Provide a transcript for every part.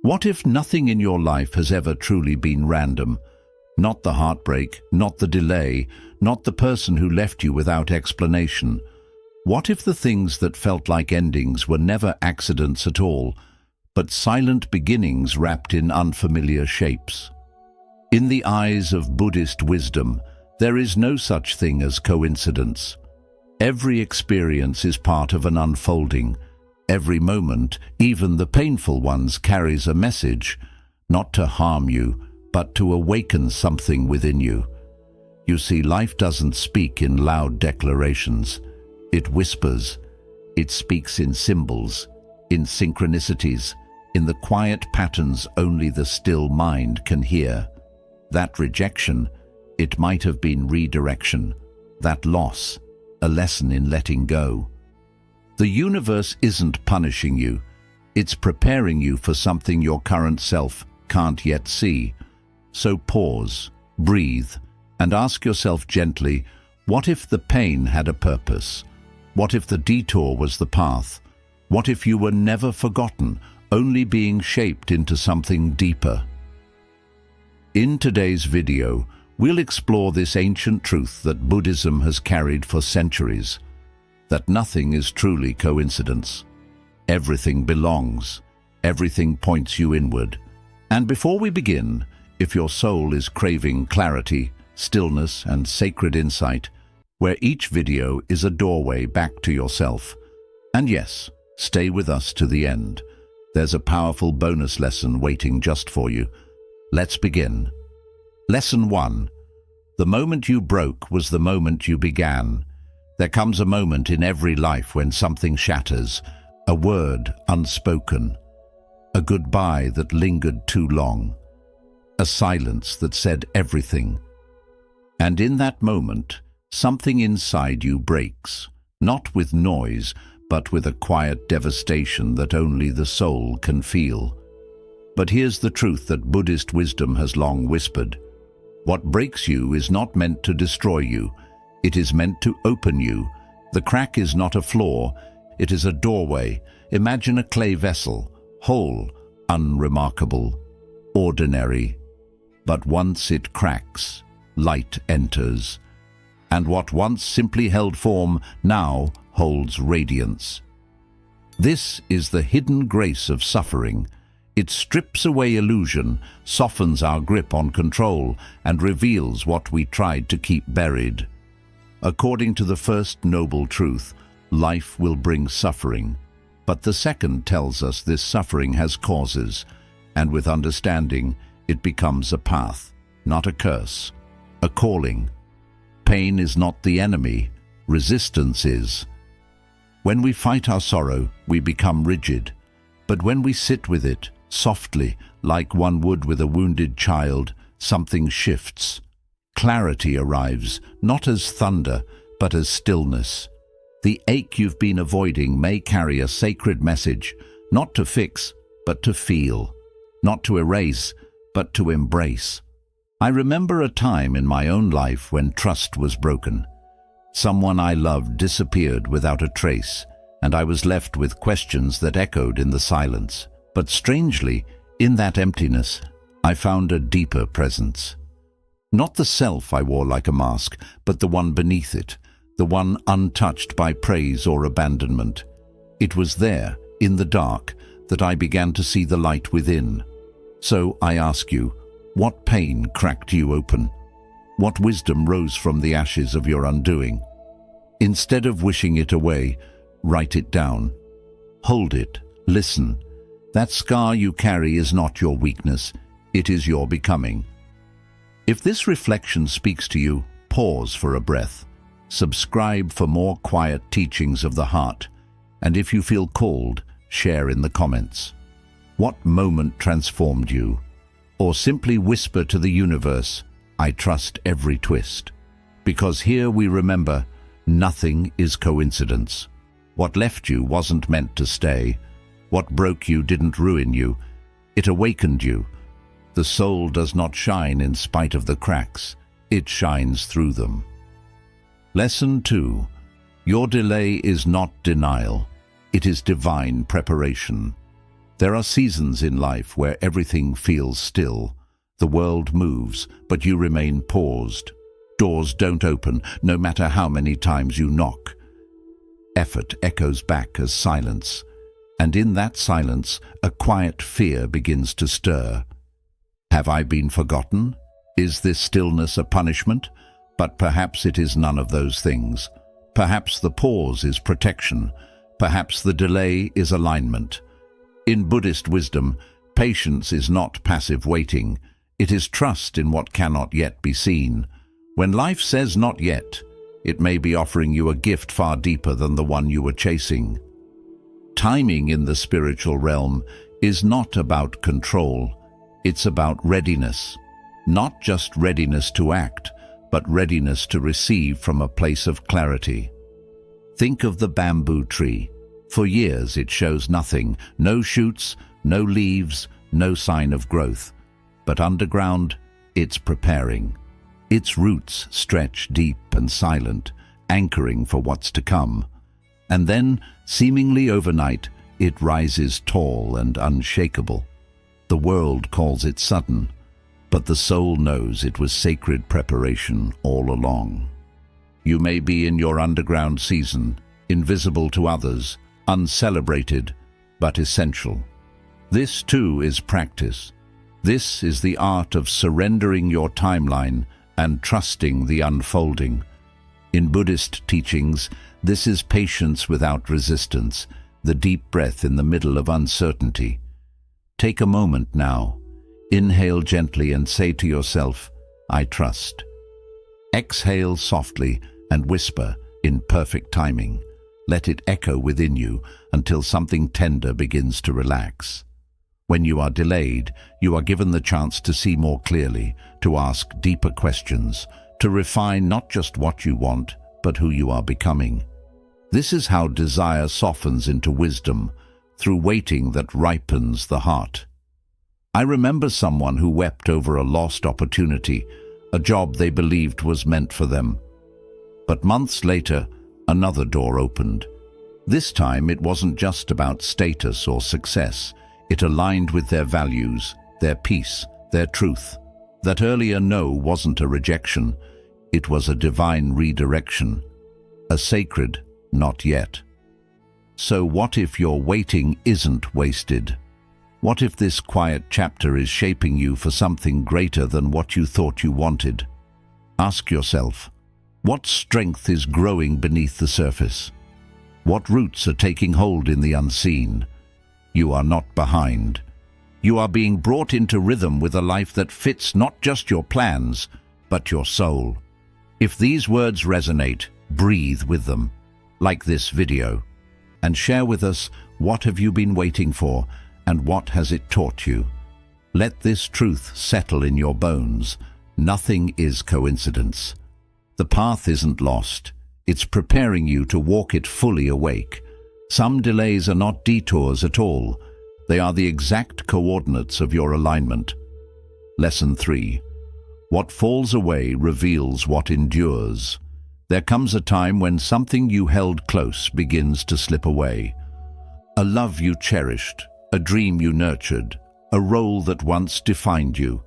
What if nothing in your life has ever truly been random? Not the heartbreak, not the delay, not the person who left you without explanation. What if the things that felt like endings were never accidents at all, but silent beginnings wrapped in unfamiliar shapes? In the eyes of Buddhist wisdom, there is no such thing as coincidence. Every experience is part of an unfolding. Every moment, even the painful ones, carries a message, not to harm you, but to awaken something within you. You see, life doesn't speak in loud declarations. It whispers. It speaks in symbols, in synchronicities, in the quiet patterns only the still mind can hear. That rejection, it might have been redirection. That loss, a lesson in letting go. The universe isn't punishing you. It's preparing you for something your current self can't yet see. So pause, breathe, and ask yourself gently, what if the pain had a purpose? What if the detour was the path? What if you were never forgotten, only being shaped into something deeper? In today's video, we'll explore this ancient truth that Buddhism has carried for centuries, that nothing is truly coincidence. Everything belongs. Everything points you inward. And before we begin, if your soul is craving clarity, stillness, and sacred insight, where each video is a doorway back to yourself. And yes, stay with us to the end. There's a powerful bonus lesson waiting just for you. Let's begin. Lesson 1. The moment you broke was the moment you began. There comes a moment in every life when something shatters, a word unspoken, a goodbye that lingered too long, a silence that said everything. And in that moment, something inside you breaks, not with noise, but with a quiet devastation that only the soul can feel. But here's the truth that Buddhist wisdom has long whispered. What breaks you is not meant to destroy you. It is meant to open you. The crack is not a flaw. It is a doorway. Imagine a clay vessel, whole, unremarkable, ordinary. But once it cracks, light enters. And what once simply held form now holds radiance. This is the hidden grace of suffering. It strips away illusion, softens our grip on control, and reveals what we tried to keep buried. According to the first noble truth, life will bring suffering. But the second tells us this suffering has causes, and with understanding, it becomes a path, not a curse, a calling. Pain is not the enemy, resistance is. When we fight our sorrow, we become rigid. But when we sit with it, softly, like one would with a wounded child, something shifts. Clarity arrives, not as thunder, but as stillness. The ache you've been avoiding may carry a sacred message, not to fix, but to feel. Not to erase, but to embrace. I remember a time in my own life when trust was broken. Someone I loved disappeared without a trace, and I was left with questions that echoed in the silence. But strangely, in that emptiness, I found a deeper presence. Not the self I wore like a mask, but the one beneath it, the one untouched by praise or abandonment. It was there, in the dark, that I began to see the light within. So I ask you, what pain cracked you open? What wisdom rose from the ashes of your undoing? Instead of wishing it away, write it down. Hold it, listen. That scar you carry is not your weakness, it is your becoming. If this reflection speaks to you, pause for a breath. Subscribe for more quiet teachings of the heart. And if you feel called, share in the comments. What moment transformed you? Or simply whisper to the universe, I trust every twist. Because here we remember, nothing is coincidence. What left you wasn't meant to stay. What broke you didn't ruin you. It awakened you. The soul does not shine in spite of the cracks. It shines through them. Lesson 2. Your delay is not denial. It is divine preparation. There are seasons in life where everything feels still. The world moves, but you remain paused. Doors don't open, no matter how many times you knock. Effort echoes back as silence, and in that silence, a quiet fear begins to stir. Have I been forgotten? Is this stillness a punishment? But perhaps it is none of those things. Perhaps the pause is protection. Perhaps the delay is alignment. In Buddhist wisdom, patience is not passive waiting. It is trust in what cannot yet be seen. When life says not yet, it may be offering you a gift far deeper than the one you were chasing. Timing in the spiritual realm is not about control. It's about readiness. Not just readiness to act, but readiness to receive from a place of clarity. Think of the bamboo tree. For years it shows nothing, no shoots, no leaves, no sign of growth. But underground, it's preparing. Its roots stretch deep and silent, anchoring for what's to come. And then, seemingly overnight, it rises tall and unshakable. The world calls it sudden, but the soul knows it was sacred preparation all along. You may be in your underground season, invisible to others, uncelebrated, but essential. This too is practice. This is the art of surrendering your timeline and trusting the unfolding. In Buddhist teachings, this is patience without resistance, the deep breath in the middle of uncertainty. Take a moment now. Inhale gently and say to yourself, I trust. Exhale softly and whisper in perfect timing. Let it echo within you until something tender begins to relax. When you are delayed, you are given the chance to see more clearly, to ask deeper questions, to refine not just what you want, but who you are becoming. This is how desire softens into wisdom, through waiting that ripens the heart. I remember someone who wept over a lost opportunity, a job they believed was meant for them. But months later, another door opened. This time it wasn't just about status or success. It aligned with their values, their peace, their truth. That earlier no wasn't a rejection. It was a divine redirection, a sacred not yet. So what if your waiting isn't wasted? What if this quiet chapter is shaping you for something greater than what you thought you wanted? Ask yourself, what strength is growing beneath the surface? What roots are taking hold in the unseen? You are not behind. You are being brought into rhythm with a life that fits not just your plans, but your soul. If these words resonate, breathe with them, like this video, and share with us what have you been waiting for and what has it taught you. Let this truth settle in your bones. Nothing is coincidence. The path isn't lost. It's preparing you to walk it fully awake. Some delays are not detours at all. They are the exact coordinates of your alignment. Lesson 3. What falls away reveals what endures. There comes a time when something you held close begins to slip away. A love you cherished, a dream you nurtured, a role that once defined you.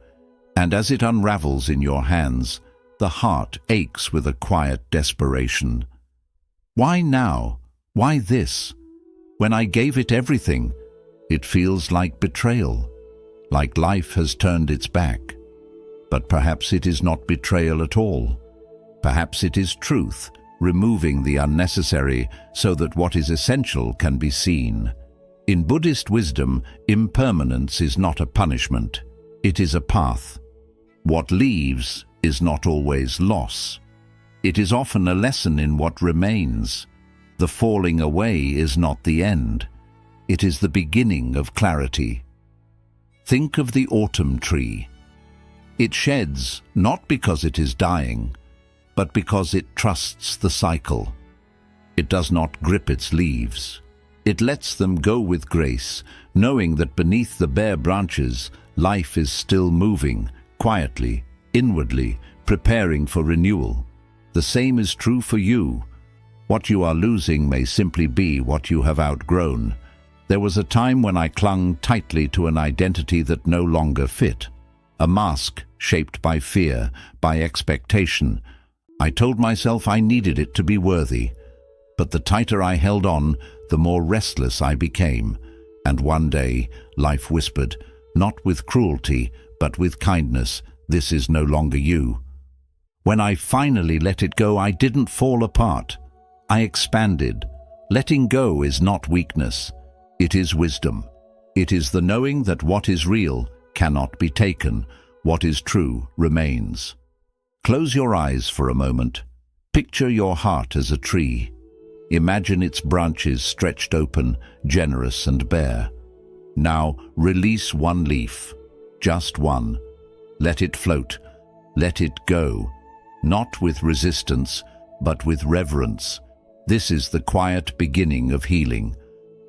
And as it unravels in your hands, the heart aches with a quiet desperation. Why now? Why this? When I gave it everything, it feels like betrayal, like life has turned its back. But perhaps it is not betrayal at all. Perhaps it is truth, removing the unnecessary so that what is essential can be seen. In Buddhist wisdom, impermanence is not a punishment, it is a path. What leaves is not always loss. It is often a lesson in what remains. The falling away is not the end. It is the beginning of clarity. Think of the autumn tree. It sheds not because it is dying, but because it trusts the cycle. It does not grip its leaves. It lets them go with grace, knowing that beneath the bare branches, life is still moving, quietly, inwardly, preparing for renewal. The same is true for you. What you are losing may simply be what you have outgrown, There was a time when I clung tightly to an identity that no longer fit. A mask shaped by fear, by expectation. I told myself I needed it to be worthy. But the tighter I held on, the more restless I became. And one day, life whispered, not with cruelty, but with kindness, "This is no longer you." When I finally let it go, I didn't fall apart. I expanded. Letting go is not weakness. It is wisdom. It is the knowing that what is real cannot be taken, what is true remains. Close your eyes for a moment. Picture your heart as a tree. Imagine its branches stretched open, generous and bare. Now release one leaf, just one. Let it float. Let it go. Not with resistance, but with reverence. This is the quiet beginning of healing.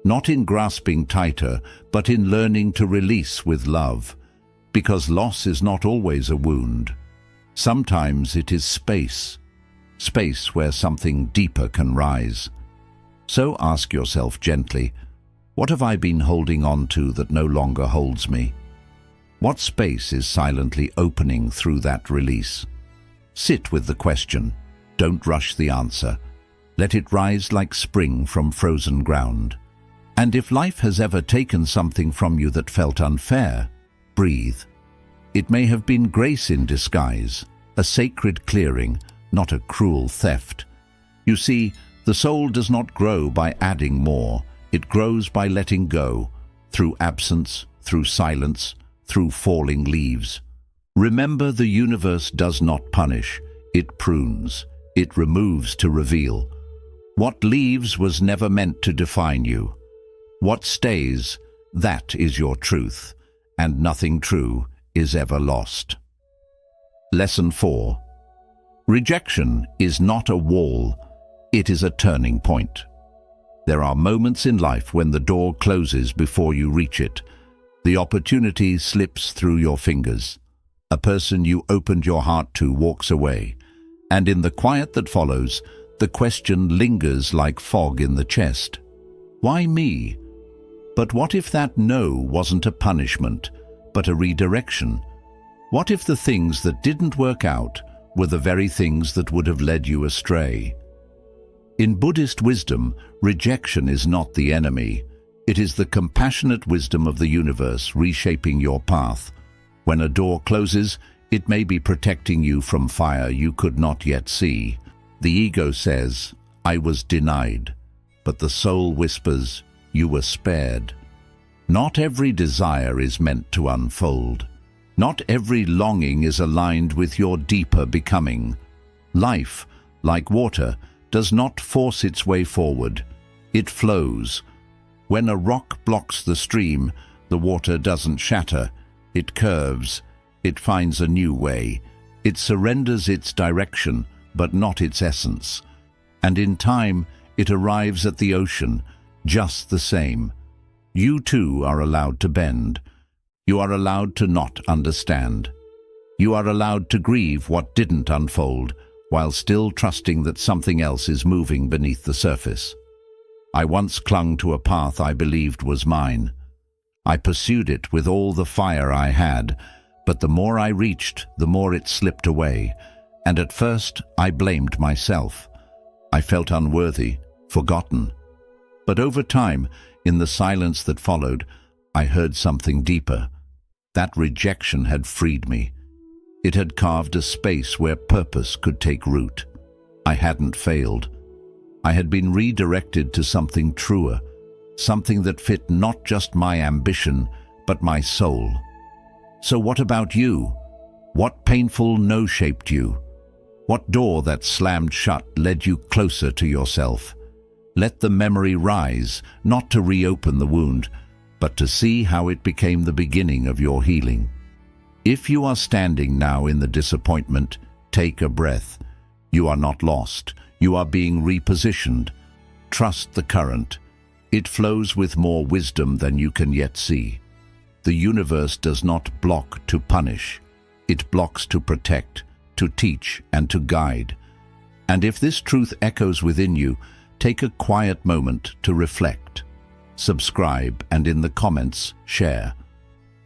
Not in grasping tighter, but in learning to release with love. Because loss is not always a wound. Sometimes it is space. Space where something deeper can rise. So ask yourself gently, what have I been holding on to that no longer holds me? What space is silently opening through that release? Sit with the question. Don't rush the answer. Let it rise like spring from frozen ground. And if life has ever taken something from you that felt unfair, breathe. It may have been grace in disguise, a sacred clearing, not a cruel theft. You see, the soul does not grow by adding more. It grows by letting go, through absence, through silence, through falling leaves. Remember, the universe does not punish. It prunes. It removes to reveal. What leaves was never meant to define you. What stays, that is your truth, and nothing true is ever lost. Lesson 4. Rejection is not a wall, it is a turning point. There are moments in life when the door closes before you reach it. The opportunity slips through your fingers. A person you opened your heart to walks away, and in the quiet that follows, the question lingers like fog in the chest. Why me? But what if that no wasn't a punishment, but a redirection? What if the things that didn't work out were the very things that would have led you astray? In Buddhist wisdom, rejection is not the enemy. It is the compassionate wisdom of the universe reshaping your path. When a door closes, it may be protecting you from fire you could not yet see. The ego says, "I was denied," but the soul whispers, "You were spared." Not every desire is meant to unfold. Not every longing is aligned with your deeper becoming. Life, like water, does not force its way forward. It flows. When a rock blocks the stream, the water doesn't shatter. It curves. It finds a new way. It surrenders its direction, but not its essence. And in time, it arrives at the ocean, just the same. You too are allowed to bend. You are allowed to not understand. You are allowed to grieve what didn't unfold, while still trusting that something else is moving beneath the surface. I once clung to a path I believed was mine. I pursued it with all the fire I had, but the more I reached, the more it slipped away, and at first I blamed myself. I felt unworthy, forgotten. But over time, in the silence that followed, I heard something deeper. That rejection had freed me. It had carved a space where purpose could take root. I hadn't failed. I had been redirected to something truer, something that fit not just my ambition, but my soul. So what about you? What painful no shaped you? What door that slammed shut led you closer to yourself? Let the memory rise, not to reopen the wound, but to see how it became the beginning of your healing. If you are standing now in the disappointment, take a breath. You are not lost. You are being repositioned. Trust the current. It flows with more wisdom than you can yet see. The universe does not block to punish. It blocks to protect, to teach, and to guide. And if this truth echoes within you, take a quiet moment to reflect. subscribe, and in the comments, share.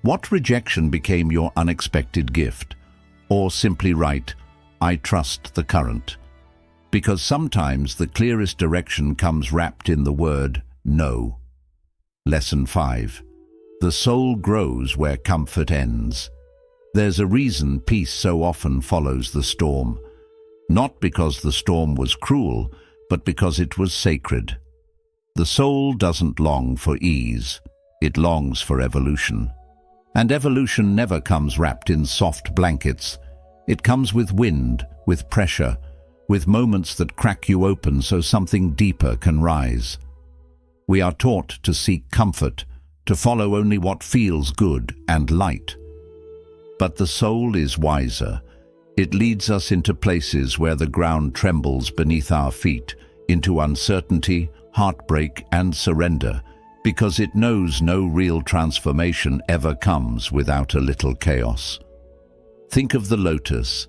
What rejection became your unexpected gift? Or simply write, I trust the current. Because sometimes the clearest direction comes wrapped in the word no. Lesson 5. The soul grows where comfort ends. There's a reason peace so often follows the storm. Not because the storm was cruel, but because it was sacred. The soul doesn't long for ease. It longs for evolution. And evolution never comes wrapped in soft blankets. It comes with wind, with pressure, with moments that crack you open so something deeper can rise. We are taught to seek comfort, to follow only what feels good and light. But the soul is wiser. It leads us into places where the ground trembles beneath our feet, into uncertainty, heartbreak, and surrender, because it knows no real transformation ever comes without a little chaos. Think of the lotus.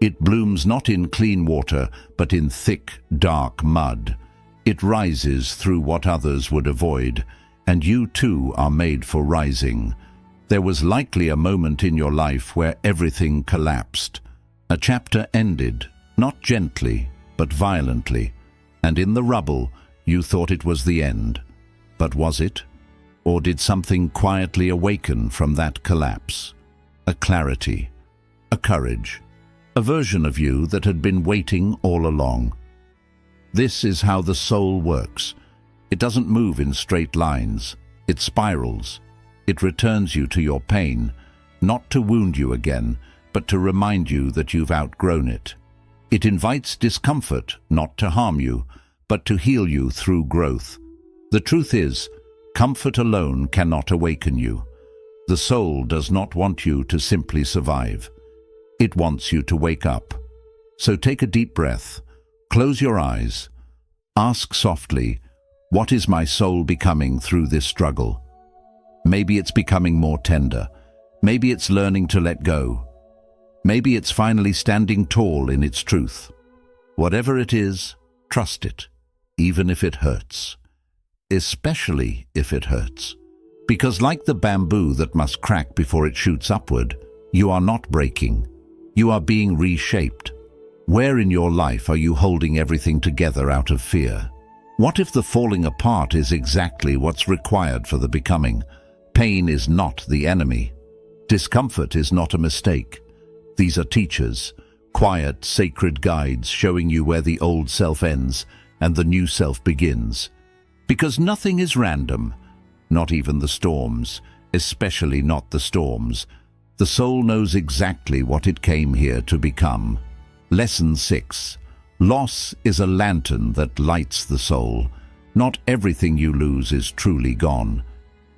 It blooms not in clean water, but in thick, dark mud. It rises through what others would avoid, and you too are made for rising. There was likely a moment in your life where everything collapsed. A chapter ended, not gently, but violently, and in the rubble you thought it was the end. But was it? Or did something quietly awaken from that collapse? A clarity, a courage, a version of you that had been waiting all along. This is how the soul works. It doesn't move in straight lines. It spirals. It returns you to your pain, not to wound you again, but to remind you that you've outgrown it. It invites discomfort, not to harm you, but to heal you through growth. The truth is, comfort alone cannot awaken you. The soul does not want you to simply survive. It wants you to wake up. So take a deep breath, close your eyes, ask softly, what is my soul becoming through this struggle? Maybe it's becoming more tender. Maybe it's learning to let go. Maybe it's finally standing tall in its truth. Whatever it is, trust it, even if it hurts. Especially if it hurts. Because like the bamboo that must crack before it shoots upward, you are not breaking. You are being reshaped. Where in your life are you holding everything together out of fear? What if the falling apart is exactly what's required for the becoming? Pain is not the enemy. Discomfort is not a mistake. These are teachers, quiet, sacred guides showing you where the old self ends and the new self begins. Because nothing is random, not even the storms, especially not the storms. The soul knows exactly what it came here to become. Lesson 6. Loss is a lantern that lights the soul. Not everything you lose is truly gone.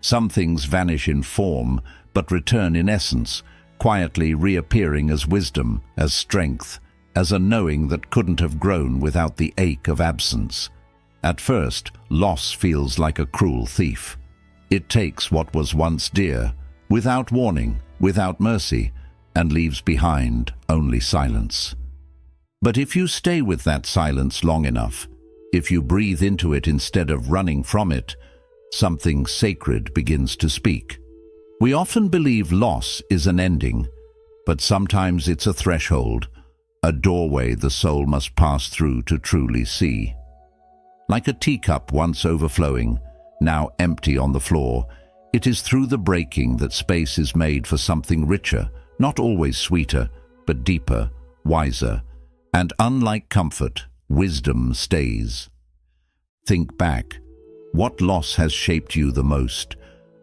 Some things vanish in form, but return in essence, quietly reappearing as wisdom, as strength, as a knowing that couldn't have grown without the ache of absence. At first, loss feels like a cruel thief. It takes what was once dear, without warning, without mercy, and leaves behind only silence. But if you stay with that silence long enough, if you breathe into it instead of running from it, something sacred begins to speak. We often believe loss is an ending, but sometimes it's a threshold, a doorway the soul must pass through to truly see. Like a teacup once overflowing, now empty on the floor, it is through the breaking that space is made for something richer, not always sweeter, but deeper, wiser, and unlike comfort, wisdom stays. Think back. What loss has shaped you the most?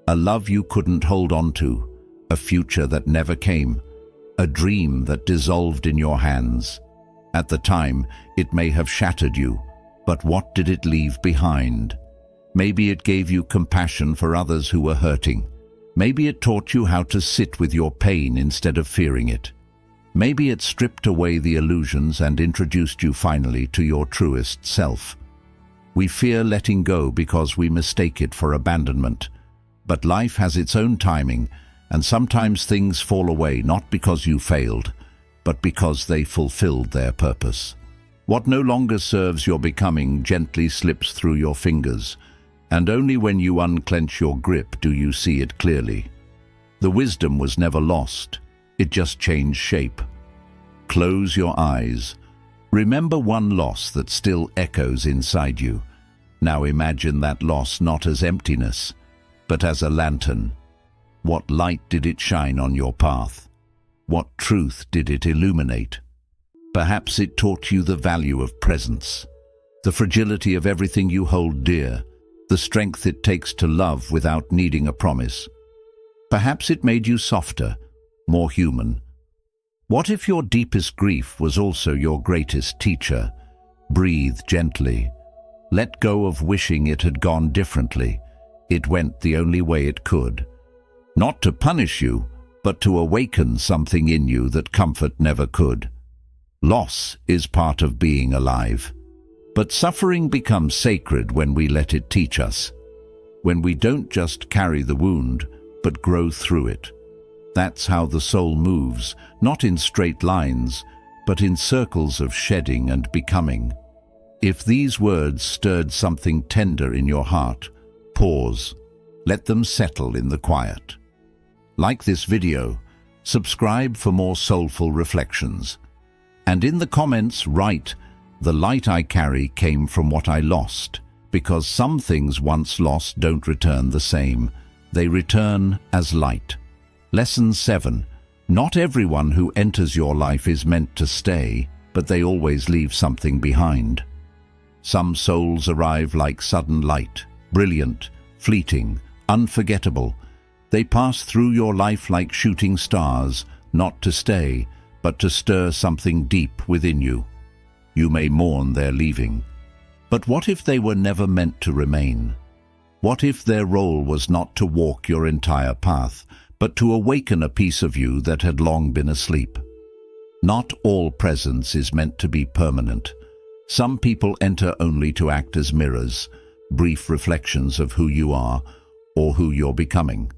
A love you couldn't hold on to, a future that never came, a dream that dissolved in your hands. At the time, it may have shattered you, but what did it leave behind? Maybe it gave you compassion for others who were hurting. Maybe it taught you how to sit with your pain instead of fearing it. Maybe it stripped away the illusions and introduced you finally to your truest self. We fear letting go because we mistake it for abandonment. But life has its own timing, and sometimes things fall away not because you failed, but because they fulfilled their purpose. What no longer serves your becoming gently slips through your fingers, And only when you unclench your grip do you see it clearly. The wisdom was never lost, it just changed shape. Close your eyes. Remember one loss that still echoes inside you. Now imagine that loss not as emptiness, but as a lantern. What light did it shine on your path? What truth did it illuminate? Perhaps it taught you the value of presence, the fragility of everything you hold dear, the strength it takes to love without needing a promise. Perhaps it made you softer, more human. What if your deepest grief was also your greatest teacher? Breathe gently. Let go of wishing it had gone differently. It went the only way it could. Not to punish you, but to awaken something in you that comfort never could. Loss is part of being alive. But suffering becomes sacred when we let it teach us. When we don't just carry the wound, but grow through it. That's how the soul moves, not in straight lines, but in circles of shedding and becoming. If these words stirred something tender in your heart, pause. Let them settle in the quiet. Like this video, subscribe for more soulful reflections. And in the comments write, "The light I carry came from what I lost," because some things once lost don't return the same. They return as light. Lesson 7. Not everyone who enters your life is meant to stay, but they always leave something behind. Some souls arrive like sudden light, brilliant, fleeting, unforgettable. They pass through your life like shooting stars, not to stay, but to stir something deep within you. You may mourn their leaving. But what if they were never meant to remain? What if their role was not to walk your entire path, but to awaken a piece of you that had long been asleep? Not all presence is meant to be permanent. Some people enter only to act as mirrors, brief reflections of who you are or who you're becoming.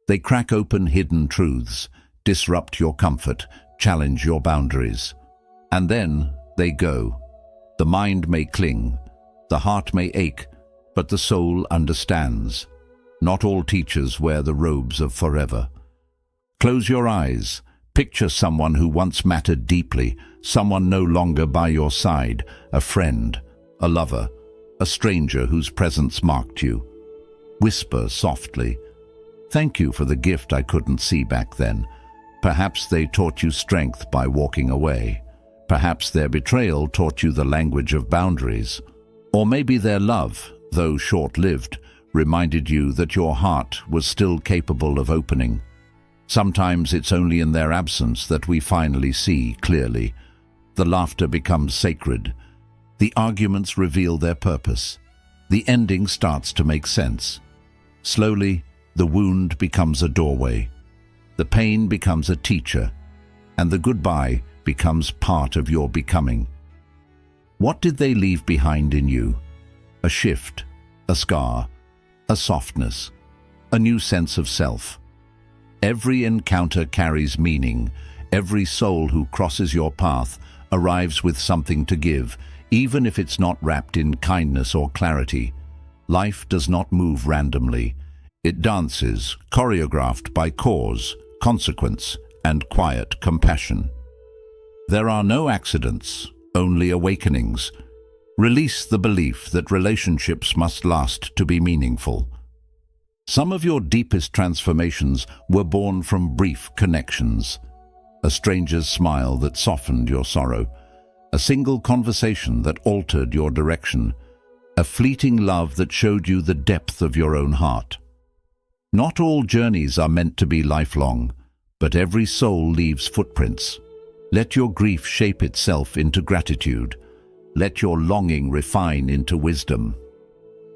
They crack open hidden truths, disrupt your comfort, challenge your boundaries. And then they go. The mind may cling, the heart may ache, but the soul understands. Not all teachers wear the robes of forever. Close your eyes. Picture someone who once mattered deeply, someone no longer by your side, a friend, a lover, a stranger whose presence marked you. Whisper softly, "Thank you for the gift I couldn't see back then." Perhaps they taught you strength by walking away. Perhaps their betrayal taught you the language of boundaries. Or maybe their love, though short-lived, reminded you that your heart was still capable of opening. Sometimes it's only in their absence that we finally see clearly. The laughter becomes sacred. The arguments reveal their purpose. The ending starts to make sense. Slowly, the wound becomes a doorway. The pain becomes a teacher, and the goodbye becomes part of your becoming. What did they leave behind in you? A shift, a scar, a softness, a new sense of self. Every encounter carries meaning. Every soul who crosses your path arrives with something to give, even if it's not wrapped in kindness or clarity. Life does not move randomly. It dances, choreographed by cause, consequence, and quiet compassion. There are no accidents, only awakenings. Release the belief that relationships must last to be meaningful. Some of your deepest transformations were born from brief connections. A stranger's smile that softened your sorrow. A single conversation that altered your direction. A fleeting love that showed you the depth of your own heart. Not all journeys are meant to be lifelong, but every soul leaves footprints. Let your grief shape itself into gratitude. Let your longing refine into wisdom.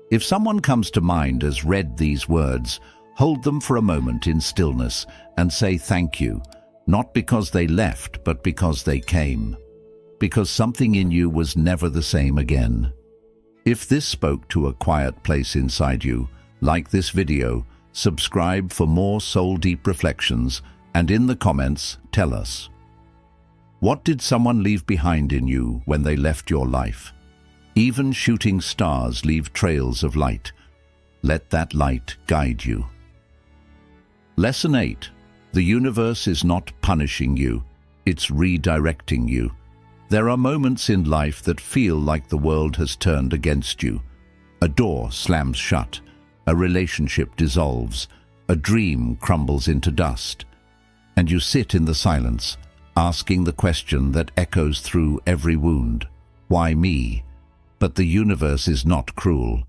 If someone comes to mind as read these words, hold them for a moment in stillness and say thank you, not because they left, but because they came. Because something in you was never the same again. If this spoke to a quiet place inside you, like this video, subscribe for more soul-deep reflections, and in the comments, tell us. What did someone leave behind in you when they left your life? Even shooting stars leave trails of light. Let that light guide you. Lesson 8. The universe is not punishing you, it's redirecting you. There are moments in life that feel like the world has turned against you. A door slams shut, a relationship dissolves, a dream crumbles into dust. And you sit in the silence, asking the question that echoes through every wound. Why me? But the universe is not cruel.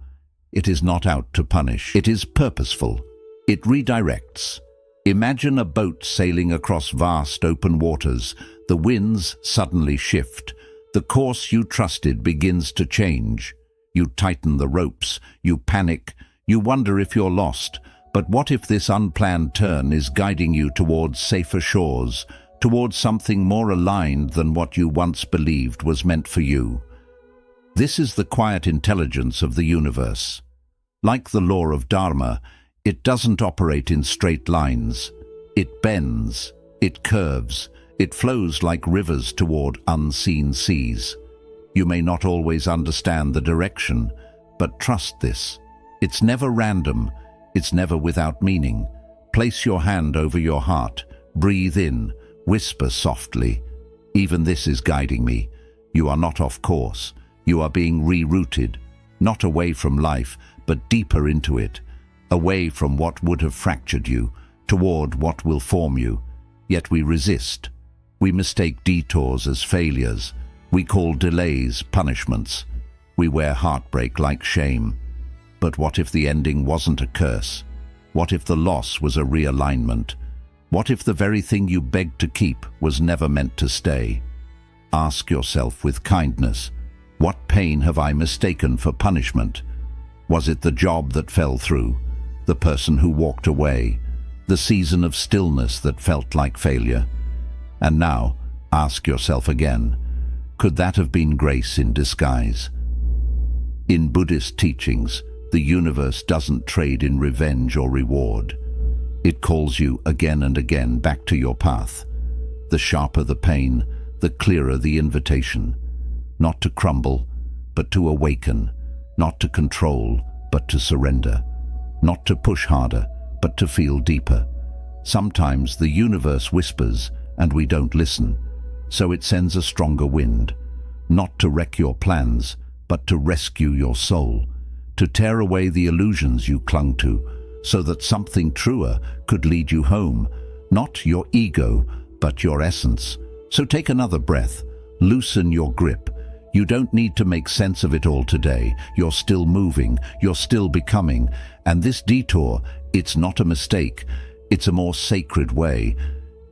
It is not out to punish. It is purposeful. It redirects. Imagine a boat sailing across vast open waters. The winds suddenly shift. The course you trusted begins to change. You tighten the ropes. You panic. You wonder if you're lost. But what if this unplanned turn is guiding you towards safer shores, towards something more aligned than what you once believed was meant for you? This is the quiet intelligence of the universe. Like the law of Dharma, it doesn't operate in straight lines. It bends, it curves, it flows like rivers toward unseen seas. You may not always understand the direction, but trust this. It's never random, it's never without meaning. Place your hand over your heart, breathe in, whisper softly. Even this is guiding me. You are not off course. You are being rerouted, not away from life, but deeper into it. Away from what would have fractured you, toward what will form you. Yet we resist. We mistake detours as failures. We call delays punishments. We wear heartbreak like shame. But what if the ending wasn't a curse? What if the loss was a realignment? What if the very thing you begged to keep was never meant to stay? Ask yourself with kindness, what pain have I mistaken for punishment? Was it the job that fell through? The person who walked away, the season of stillness that felt like failure? And now, ask yourself again, could that have been grace in disguise? In Buddhist teachings, the universe doesn't trade in revenge or reward. It calls you again and again back to your path. The sharper the pain, the clearer the invitation. Not to crumble, but to awaken. Not to control, but to surrender. Not to push harder, but to feel deeper. Sometimes the universe whispers and we don't listen, so it sends a stronger wind. Not to wreck your plans, but to rescue your soul. To tear away the illusions you clung to, so that something truer could lead you home. Not your ego, but your essence. So take another breath. Loosen your grip. You don't need to make sense of it all today. You're still moving, you're still becoming. And this detour, it's not a mistake. It's a more sacred way.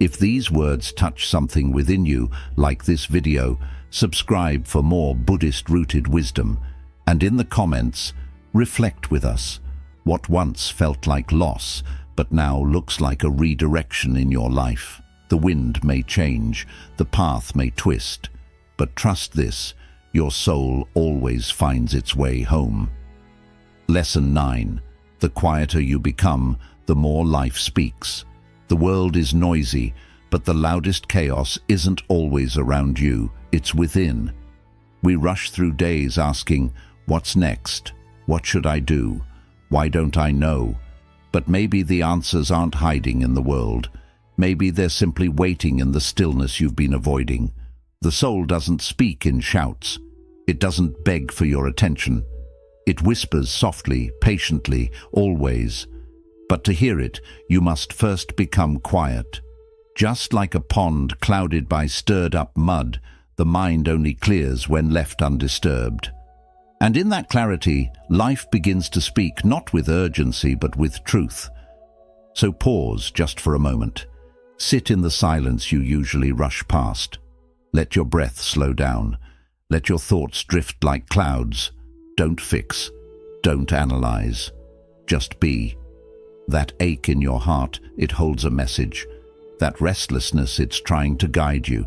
If these words touch something within you, like this video, subscribe for more Buddhist-rooted wisdom. And in the comments, reflect with us. What once felt like loss, but now looks like a redirection in your life. The wind may change, the path may twist. But trust this, your soul always finds its way home. Lesson 9. The quieter you become, the more life speaks. The world is noisy, but the loudest chaos isn't always around you, it's within. We rush through days asking, what's next? What should I do? Why don't I know? But maybe the answers aren't hiding in the world. Maybe they're simply waiting in the stillness you've been avoiding. The soul doesn't speak in shouts. It doesn't beg for your attention. It whispers softly, patiently, always. But to hear it, you must first become quiet. Just like a pond clouded by stirred-up mud, the mind only clears when left undisturbed. And in that clarity, life begins to speak not with urgency but with truth. So pause just for a moment. Sit in the silence you usually rush past. Let your breath slow down. Let your thoughts drift like clouds. Don't fix. Don't analyze. Just be. That ache in your heart, it holds a message. That restlessness, it's trying to guide you.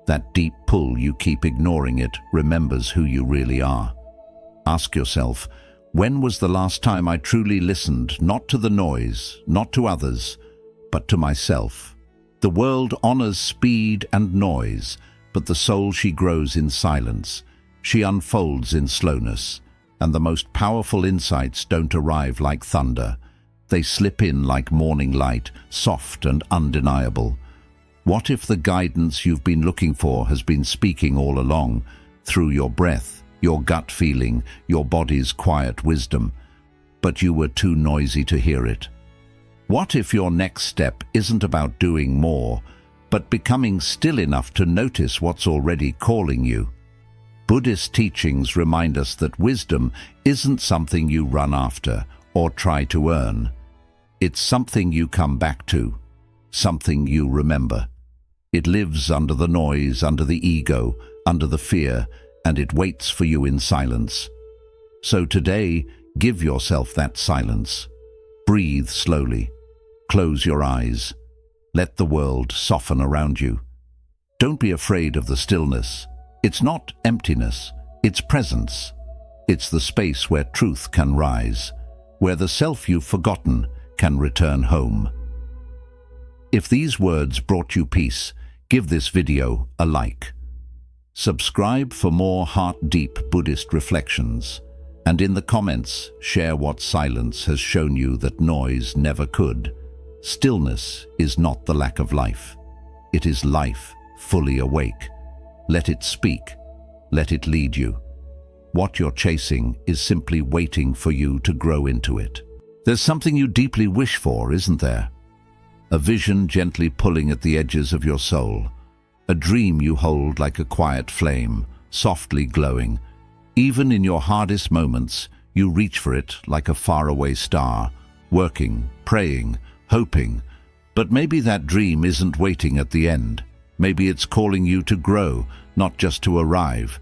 That deep pull you keep ignoring, it remembers who you really are. Ask yourself, when was the last time I truly listened, not to the noise, not to others, but to myself? The world honors speed and noise, but the soul, she grows in silence. She unfolds in slowness. and the most powerful insights don't arrive like thunder. They slip in like morning light, soft and undeniable. What if the guidance you've been looking for has been speaking all along, through your breath, your gut feeling, your body's quiet wisdom, but you were too noisy to hear it? What if your next step isn't about doing more, but becoming still enough to notice what's already calling you? Buddhist teachings remind us that wisdom isn't something you run after or try to earn. It's something you come back to, something you remember. It lives under the noise, under the ego, under the fear, and it waits for you in silence. So today, give yourself that silence. Breathe slowly. Close your eyes. Let the world soften around you. Don't be afraid of the stillness. It's not emptiness, it's presence. It's the space where truth can rise, where the self you've forgotten can return home. If these words brought you peace, give this video a like. Subscribe for more heart-deep Buddhist reflections. And in the comments, share what silence has shown you that noise never could. Stillness is not the lack of life. It is life fully awake. Let it speak. Let it lead you. What you're chasing is simply waiting for you to grow into it. There's something you deeply wish for, isn't there? A vision gently pulling at the edges of your soul. A dream you hold like a quiet flame, softly glowing. Even in your hardest moments, you reach for it like a faraway star, working, praying, hoping. But maybe that dream isn't waiting at the end. Maybe it's calling you to grow, not just to arrive.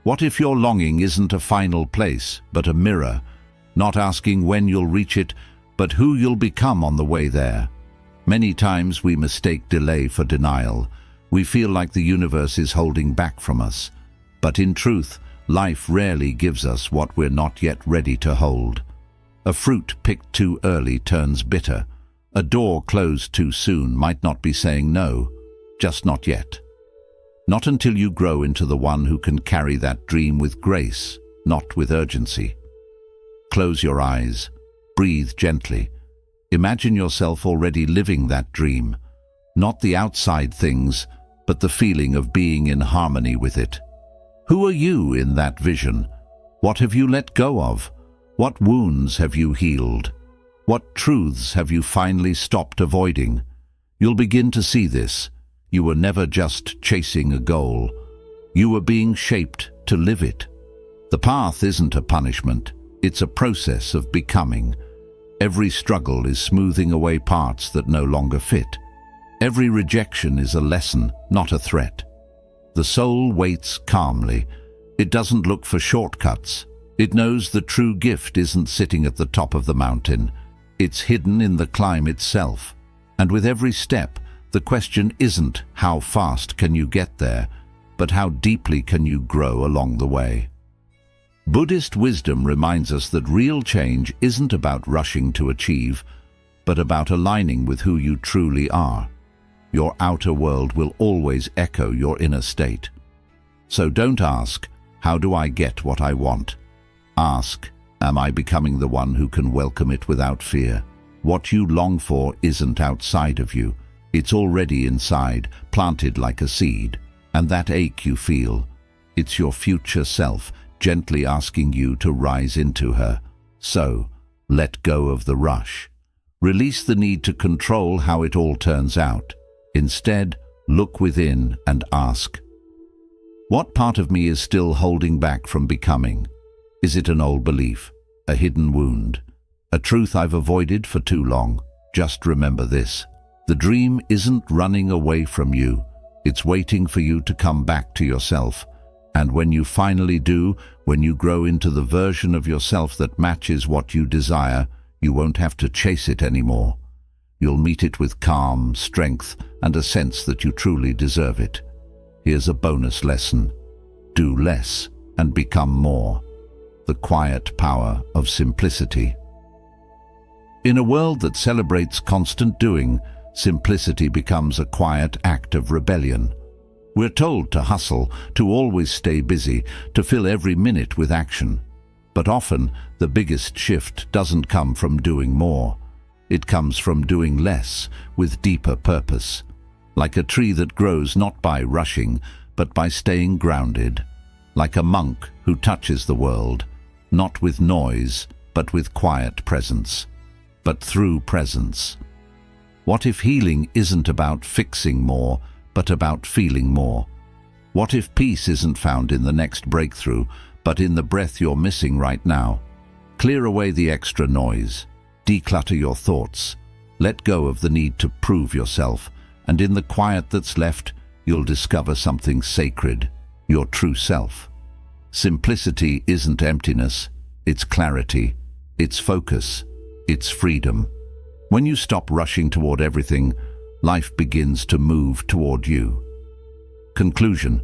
What if your longing isn't a final place, but a mirror, not asking when you'll reach it, but who you'll become on the way there? Many times we mistake delay for denial. We feel like the universe is holding back from us. But in truth, life rarely gives us what we're not yet ready to hold. A fruit picked too early turns bitter. A door closed too soon might not be saying no, just not yet. Not until you grow into the one who can carry that dream with grace, not with urgency. Close your eyes. Breathe gently. Imagine yourself already living that dream. Not the outside things, but the feeling of being in harmony with it. Who are you in that vision? What have you let go of? What wounds have you healed? What truths have you finally stopped avoiding? You'll begin to see this. You were never just chasing a goal. You were being shaped to live it. The path isn't a punishment. It's a process of becoming. Every struggle is smoothing away parts that no longer fit. Every rejection is a lesson, not a threat. The soul waits calmly. It doesn't look for shortcuts. It knows the true gift isn't sitting at the top of the mountain. It's hidden in the climb itself. And with every step, the question isn't how fast can you get there, but how deeply can you grow along the way. Buddhist wisdom reminds us that real change isn't about rushing to achieve, but about aligning with who you truly are. Your outer world will always echo your inner state. So don't ask, how do I get what I want? Ask, am I becoming the one who can welcome it without fear? What you long for isn't outside of you. It's already inside, planted like a seed. And that ache you feel, it's your future self gently asking you to rise into her. So, let go of the rush. Release the need to control how it all turns out. Instead, look within and ask, what part of me is still holding back from becoming? Is it an old belief, a hidden wound, a truth I've avoided for too long? Just remember this. The dream isn't running away from you. It's waiting for you to come back to yourself. And when you finally do, when you grow into the version of yourself that matches what you desire, you won't have to chase it anymore. You'll meet it with calm, strength, and a sense that you truly deserve it. Here's a bonus lesson. Do less and become more. The quiet power of simplicity. In a world that celebrates constant doing, simplicity becomes a quiet act of rebellion. We're told to hustle, to always stay busy, to fill every minute with action. But often, the biggest shift doesn't come from doing more. It comes from doing less, with deeper purpose. Like a tree that grows not by rushing, but by staying grounded. Like a monk who touches the world, not with noise, but with quiet presence. But through presence. What if healing isn't about fixing more, but about feeling more? What if peace isn't found in the next breakthrough, but in the breath you're missing right now? Clear away the extra noise. Declutter your thoughts. Let go of the need to prove yourself, and in the quiet that's left, you'll discover something sacred, your true self. Simplicity isn't emptiness, it's clarity, it's focus, it's freedom. When you stop rushing toward everything, life begins to move toward you. Conclusion.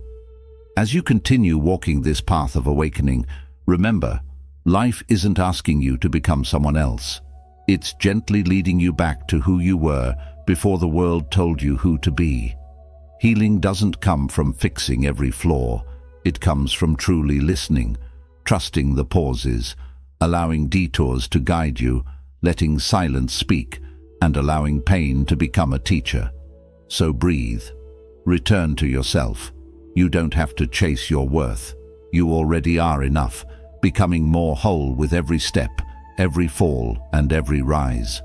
As you continue walking this path of awakening, remember, life isn't asking you to become someone else. It's gently leading you back to who you were before the world told you who to be. Healing doesn't come from fixing every flaw. It comes from truly listening, trusting the pauses, allowing detours to guide you, letting silence speak, and allowing pain to become a teacher. So breathe. Return to yourself. You don't have to chase your worth. You already are enough, becoming more whole with every step, every fall, and every rise.